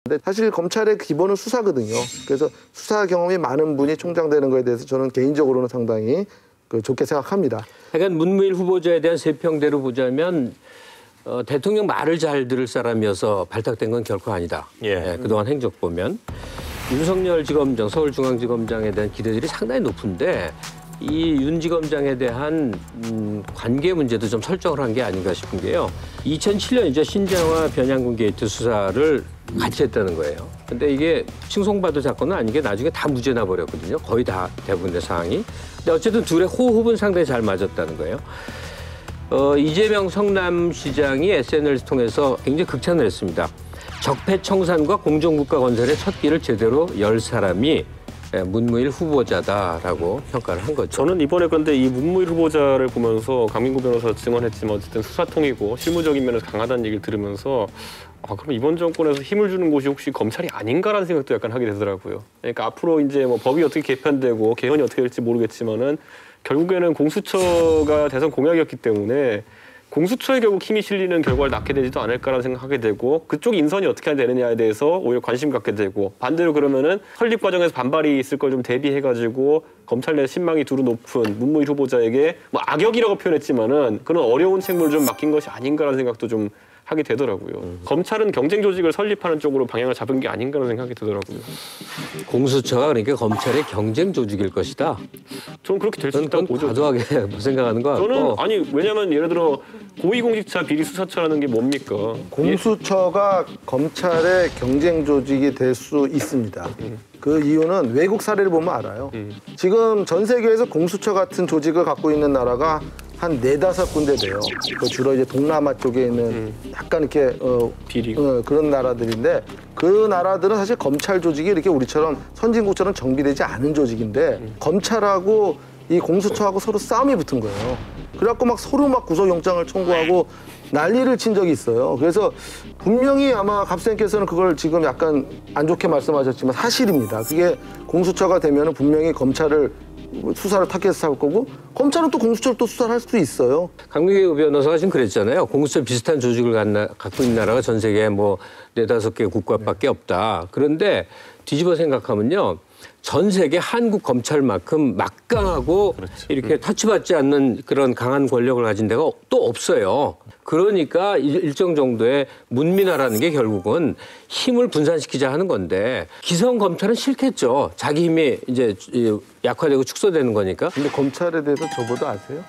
근데 사실 검찰의 기본은 수사거든요. 그래서 수사 경험이 많은 분이 총장 되는 거에 대해서 저는 개인적으로는 상당히 좋게 생각합니다. 하여간 문무일 후보자에 대한 세평대로 보자면 대통령 말을 잘 들을 사람이어서 발탁된 건 결코 아니다. 예, 그동안 행적 보면. 윤석열 지검장, 서울중앙지검장에 대한 기대들이 상당히 높은데 이 윤 지검장에 대한 관계 문제도 좀 설정을 한 게 아닌가 싶은 게요. 2007년이죠. 신장화 변양군 게이트 수사를 같이 했다는 거예요. 근데 이게 칭송받을 사건은 아닌 게 나중에 다 무죄 나버렸거든요. 거의 다 대부분의 사항이. 근데 어쨌든 둘의 호흡은 상당히 잘 맞았다는 거예요. 이재명 성남시장이 SNS를 통해서 굉장히 극찬을 했습니다. 적폐청산과 공정국가 건설의 첫 길을 제대로 열 사람이 문무일 후보자다라고 평가를 한 거죠. 저는 이번에 그런데 이 문무일 후보자를 보면서 강민구 변호사 증언했지만 어쨌든 수사통이고 실무적인 면에서 강하다는 얘기를 들으면서 그럼 이번 정권에서 힘을 주는 곳이 혹시 검찰이 아닌가라는 생각도 약간 하게 되더라고요. 그러니까 앞으로 이제 뭐 법이 어떻게 개편되고 개헌이 어떻게 될지 모르겠지만은 결국에는 공수처가 대선 공약이었기 때문에 공수처에 결국 힘이 실리는 결과를 낳게 되지도 않을까라는 생각하게 되고 그쪽 인선이 어떻게 되느냐에 대해서 오히려 관심 갖게 되고 반대로 그러면은 설립 과정에서 반발이 있을 걸 좀 대비해가지고 검찰 내 신망이 두루 높은 문무일 후보자에게 뭐 악역이라고 표현했지만은 그런 어려운 책무를 좀 맡긴 것이 아닌가라는 생각도 좀 하게 되더라고요. 검찰은 경쟁 조직을 설립하는 쪽으로 방향을 잡은 게 아닌가라는 생각이 들더라고요. 공수처가 그러니까 검찰의 경쟁 조직일 것이다. 저는 그렇게 될 수 있다고 보죠. 과도하게 생각하는 거 같고. 저는 아니 왜냐하면 예를 들어 고위공직자 비리수사처라는 게 뭡니까? 공수처가 검찰의 경쟁 조직이 될 수 있습니다. 그 이유는 외국 사례를 보면 알아요. 지금 전 세계에서 공수처 같은 조직을 갖고 있는 나라가 한 4-5군데 돼요. 주로 이제 동남아 쪽에 있는 약간 이렇게 비리 그런 나라들인데 그 나라들은 사실 검찰 조직이 이렇게 우리처럼 선진국처럼 정비되지 않은 조직인데 검찰하고 이 공수처하고 서로 싸움이 붙은 거예요. 그래갖고 막 서로 막 구속영장을 청구하고 난리를 친 적이 있어요. 그래서 분명히 아마 갑생께서는 그걸 지금 약간 안 좋게 말씀하셨지만 사실입니다. 그게 공수처가 되면은 분명히 검찰을 수사를 타겟에서 할 거고 검찰은 또 공수처를 또 수사를 할 수도 있어요. 강민구 변호사가 지금 그랬잖아요. 공수처 비슷한 조직을 갖고 있는 나라가 전 세계에 뭐 4-5개 국가밖에 없다. 그런데 뒤집어 생각하면요. 전 세계 한국 검찰만큼 막강하고 그렇죠. 이렇게 터치받지 않는 그런 강한 권력을 가진 데가 또 없어요. 그러니까 일정 정도의 문민화라는 게 결국은 힘을 분산시키자 하는 건데 기성 검찰은 싫겠죠. 자기 힘이 이제 약화되고 축소되는 거니까. 근데 검찰에 대해서 저보다 아세요?